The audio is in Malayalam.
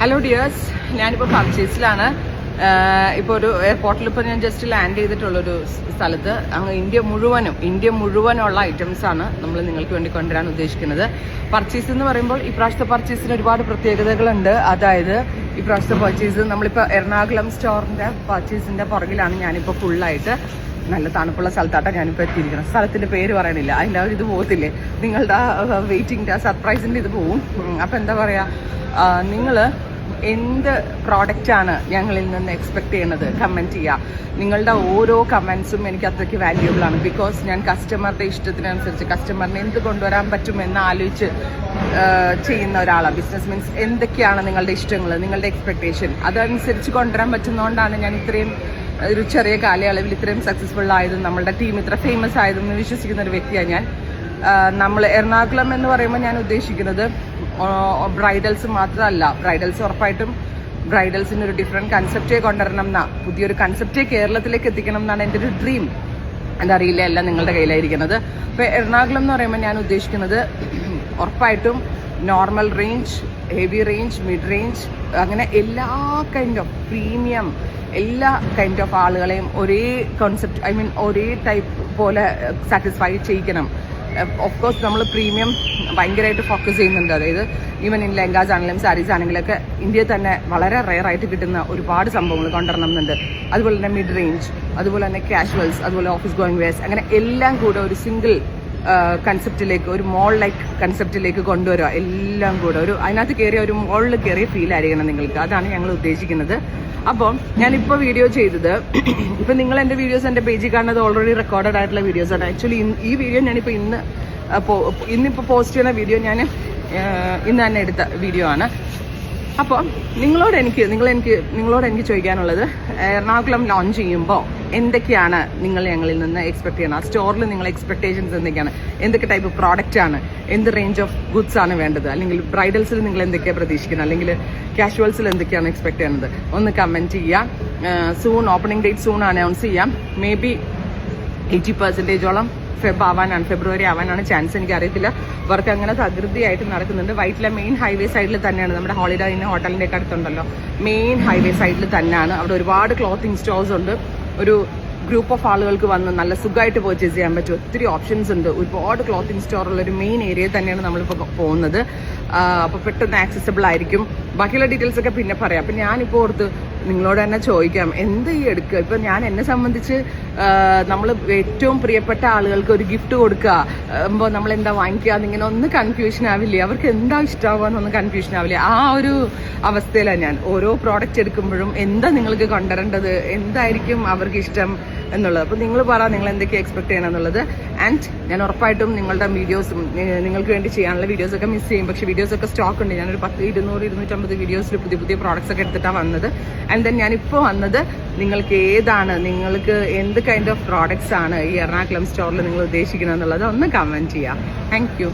ഹലോ ഡിയേഴ്സ്, ഞാനിപ്പോൾ പർച്ചേസിലാണ്. ഇപ്പോൾ ഒരു എയർപോർട്ടിൽ ഇപ്പോൾ ഞാൻ ജസ്റ്റ് ലാൻഡ് ചെയ്തിട്ടുള്ളൊരു സ്ഥലത്ത് അങ്ങ് ഇന്ത്യ മുഴുവനുള്ള ഐറ്റംസാണ് നമ്മൾ നിങ്ങൾക്ക് വേണ്ടി കൊണ്ടുവരാൻ ഉദ്ദേശിക്കുന്നത്. പർച്ചേസ് എന്ന് പറയുമ്പോൾ ഇപ്രാവശ്യത്തെ പർച്ചേസിന് ഒരുപാട് പ്രത്യേകതകളുണ്ട്. അതായത് ഇപ്രാവശ്യത്തെ പർച്ചേസ് നമ്മളിപ്പോൾ എറണാകുളം സ്റ്റോറിൻ്റെ പർച്ചേസിൻ്റെ പുറകിലാണ് ഞാനിപ്പോൾ ഫുള്ളായിട്ട്. നല്ല തണുപ്പുള്ള സ്ഥലത്താട്ടാണ് ഞാനിപ്പോൾ എത്തിയിരിക്കുന്നത്. സ്ഥലത്തിൻ്റെ പേര് പറയണില്ല, അതിൻ്റെ ഇത് പോകത്തില്ലേ, നിങ്ങളുടെ വെയിറ്റിംഗിൻ്റെ സർപ്രൈസിൻ്റെ ഇത് പോവും. അപ്പോൾ എന്താ പറയുക, നിങ്ങൾ എന്ത് പ്രോഡക്റ്റാണ് ഞങ്ങളിൽ നിന്ന് എക്സ്പെക്ട് ചെയ്യുന്നത് കമൻറ്റ് ചെയ്യുക. നിങ്ങളുടെ ഓരോ കമൻസും എനിക്ക് അത്രയ്ക്ക് വാല്യൂബിളാണ്. ബിക്കോസ് ഞാൻ കസ്റ്റമറുടെ ഇഷ്ടത്തിനനുസരിച്ച് കസ്റ്റമറിന് എന്ത് കൊണ്ടുവരാൻ പറ്റുമെന്ന് ആലോചിച്ച് ചെയ്യുന്ന ഒരാളാണ്. ബിസിനസ് മീൻസ് എന്തൊക്കെയാണ് നിങ്ങളുടെ ഇഷ്ടങ്ങൾ, നിങ്ങളുടെ എക്സ്പെക്ടേഷൻ, അതനുസരിച്ച് കൊണ്ടുവരാൻ പറ്റുന്നതുകൊണ്ടാണ് ഞാൻ ഇത്രയും ഒരു ചെറിയ കാലയളവിൽ ഇത്രയും സക്സസ്ഫുൾ ആയതും നമ്മളുടെ ടീം ഇത്ര ഫേമസ് ആയതും എന്ന് വിശ്വസിക്കുന്ന ഒരു വ്യക്തിയാണ് ഞാൻ. നമ്മൾ എറണാകുളം എന്ന് പറയുമ്പോൾ ഞാൻ ഉദ്ദേശിക്കുന്നത് ബ്രൈഡൽസ് മാത്രമല്ല, ബ്രൈഡൽസ് ഉറപ്പായിട്ടും ബ്രൈഡൽസിന് ഒരു ഡിഫറെൻറ്റ് കൺസെപ്റ്റേ കൊണ്ടുവരണം എന്നാണ്, പുതിയൊരു കൺസെപ്റ്റേ കേരളത്തിലേക്ക് എത്തിക്കണം എന്നാണ് എൻ്റെ ഒരു ഡ്രീം. അതറിയില്ല, എല്ലാം നിങ്ങളുടെ കയ്യിലായിരിക്കുന്നത്. അപ്പോൾ എറണാകുളം എന്ന് പറയുമ്പോൾ ഞാൻ ഉദ്ദേശിക്കുന്നത് ഉറപ്പായിട്ടും normal range, heavy range, mid range, അങ്ങനെ എല്ലാ കൈൻഡ് ഓഫ് പ്രീമിയം എല്ലാ കൈൻഡ് ഓഫ് ആളുകളെയും ഒരേ കോൺസെപ്റ്റ്, ഐ മീൻ ഒരേ ടൈപ്പ് പോലെ സാറ്റിസ്ഫൈ ചെയ്യിക്കണം. ഓഫ് കോഴ്സ് നമ്മൾ പ്രീമിയം ഭയങ്കരമായിട്ട് ഫോക്കസ് ചെയ്യുന്നുണ്ട്. അതായത് ഈവൻ ഇൻ ലെഹങ്കാസ് ആണെങ്കിലും സാരീസ് ആണെങ്കിലൊക്കെ ഇന്ത്യയിൽ തന്നെ വളരെ റെയറായിട്ട് കിട്ടുന്ന ഒരുപാട് സംഭവങ്ങൾ കൊണ്ടുവരണം എന്നുണ്ട്. അതുപോലെ തന്നെ മിഡ് റേഞ്ച്, അതുപോലെ തന്നെ കാഷ്വൽസ്, അതുപോലെ ഓഫീസ് ഗോയിങ് വെയർസ്, അങ്ങനെ എല്ലാം കൂടെ ഒരു സിംഗിൾ കൺസെപ്റ്റിലേക്ക്, ഒരു മോൾ ലൈക്ക് കൺസെപ്റ്റിലേക്ക് കൊണ്ടുവരിക. എല്ലാം കൂടെ ഒരു അതിനകത്ത് കയറിയ ഒരു മോളിൽ കയറിയ ഫീൽ ആയിരിക്കണം നിങ്ങൾക്ക്. അതാണ് ഞങ്ങൾ ഉദ്ദേശിക്കുന്നത്. അപ്പം ഞാനിപ്പോൾ വീഡിയോ ചെയ്തത്, ഇപ്പം നിങ്ങൾ എൻ്റെ വീഡിയോസ് എൻ്റെ പേജിൽ കാണുന്നത് ഓൾറെഡി റെക്കോർഡഡ് ആയിട്ടുള്ള വീഡിയോസാണ്. ആക്ച്വലി ഈ വീഡിയോ ഞാനിപ്പോൾ ഇന്നിപ്പോൾ പോസ്റ്റ് ചെയ്യുന്ന വീഡിയോ ഞാൻ ഇന്ന് തന്നെ എടുത്ത വീഡിയോ ആണ്. അപ്പോൾ നിങ്ങളോട് എനിക്ക് ചോദിക്കാനുള്ളത്, എറണാകുളം ലോഞ്ച് ചെയ്യുമ്പോൾ എന്തൊക്കെയാണ് നിങ്ങൾ ഞങ്ങളിൽ നിന്ന് എക്സ്പെക്ട് ചെയ്യണം? സ്റ്റോറിൽ നിങ്ങൾ എക്സ്പെക്ടേഷൻസ് എന്തൊക്കെയാണ്? എന്തൊക്കെ ടൈപ്പ് പ്രോഡക്റ്റ് ആണ്, എന്ത് റേഞ്ച് ഓഫ് ഗുഡ്സ് ആണ് വേണ്ടത്? അല്ലെങ്കിൽ ബ്രൈഡൽസിൽ നിങ്ങൾ എന്തൊക്കെയാണ് പ്രതീക്ഷിക്കുന്നത്? അല്ലെങ്കിൽ കാഷ്വൽസിൽ എന്തൊക്കെയാണ് എക്സ്പെക്ട് ചെയ്യുന്നത്? ഒന്ന് കമൻറ്റ് ചെയ്യാം. Soon opening date soon announce ചെയ്യാം. മേ ബി 80% ഫെബ്രുവരി ആവാനാണ് ചാൻസ്. എനിക്കറിയത്തില്ല. വർക്ക് അങ്ങനെ തകൃതിയായിട്ട് നടക്കുന്നുണ്ട്. വൈറ്റിലെ മെയിൻ ഹൈവേ സൈഡിൽ തന്നെയാണ്, നമ്മുടെ ഹോളിഡേ ഇൻ ഹോട്ടലിൻ്റെ ഒക്കെ അടുത്തുണ്ടല്ലോ, മെയിൻ ഹൈവേ സൈഡിൽ തന്നെയാണ്. അവിടെ ഒരുപാട് ക്ലോത്തിങ് സ്റ്റോഴ്സ് ഉണ്ട്. ഒരു ഗ്രൂപ്പ് ഓഫ് ആളുകൾക്ക് വന്ന് നല്ല സുഖമായിട്ട് പർച്ചേസ് ചെയ്യാൻ പറ്റും. ഒത്തിരി ഓപ്ഷൻസ് ഉണ്ട്. ഒരുപാട് ക്ലോത്തിങ് സ്റ്റോറുള്ള ഒരു മെയിൻ ഏരിയയിൽ തന്നെയാണ് നമ്മളിപ്പോൾ പോകുന്നത്. അപ്പോൾ പെട്ടെന്ന് ആക്സസിബിൾ ആയിരിക്കും. ബാക്കിയുള്ള ഡീറ്റെയിൽസ് ഒക്കെ പിന്നെ പറയാം. അപ്പം ഞാനിപ്പോൾ ഓർത്ത് നിങ്ങളോട് തന്നെ ചോദിക്കാം, എന്ത് ഈ എടുക്കുക? ഇപ്പം ഞാൻ എന്നെ സംബന്ധിച്ച് നമ്മൾ ഏറ്റവും പ്രിയപ്പെട്ട ആളുകൾക്ക് ഒരു ഗിഫ്റ്റ് കൊടുക്കുക നമ്മൾ എന്താ വാങ്ങിക്കുക എന്നിങ്ങനെ ഒന്ന് കൺഫ്യൂഷൻ ആവില്ലേ? അവർക്ക് എന്താ ഇഷ്ടമാവുക എന്നൊന്നും കൺഫ്യൂഷൻ ആവില്ലേ? ആ ഒരു അവസ്ഥയിലാണ് ഞാൻ. ഓരോ പ്രോഡക്റ്റ് എടുക്കുമ്പോഴും എന്താ നിങ്ങൾക്ക് കൊണ്ടുവരേണ്ടത്, എന്തായിരിക്കും അവർക്ക് ഇഷ്ടം എന്നുള്ളത്. അപ്പോൾ നിങ്ങൾ പറ, നിങ്ങൾ എന്തൊക്കെയാണ് എക്സ്പെക്ട് ചെയ്യണം എന്നുള്ളത്. ആൻഡ് ഞാൻ ഉറപ്പായിട്ടും നിങ്ങളുടെ വീഡിയോസും നിങ്ങൾക്ക് വേണ്ടി ചെയ്യാനുള്ള വീഡിയോസൊക്കെ മിസ് ചെയ്യും. പക്ഷേ വീഡിയോസൊക്കെ സ്റ്റോക്ക് ഉണ്ട്. ഞാനൊരു 200-250 വീഡിയോസിൽ പുതിയ പ്രോഡക്ട്സ് ഒക്കെ എടുത്തിട്ടാണ് വന്നത്. ആൻഡ് ദെൻ ഞാനിപ്പോൾ വന്നത്, നിങ്ങൾക്ക് എന്ത് കൈൻഡ് ഓഫ് പ്രോഡക്ട്സ് ആണ് ഈ എറണാകുളം സ്റ്റോറിൽ നിങ്ങൾ ഉദ്ദേശിക്കുന്നത് എന്നുള്ളത് ഒന്ന് കമൻറ്റ് ചെയ്യാം. Thank you.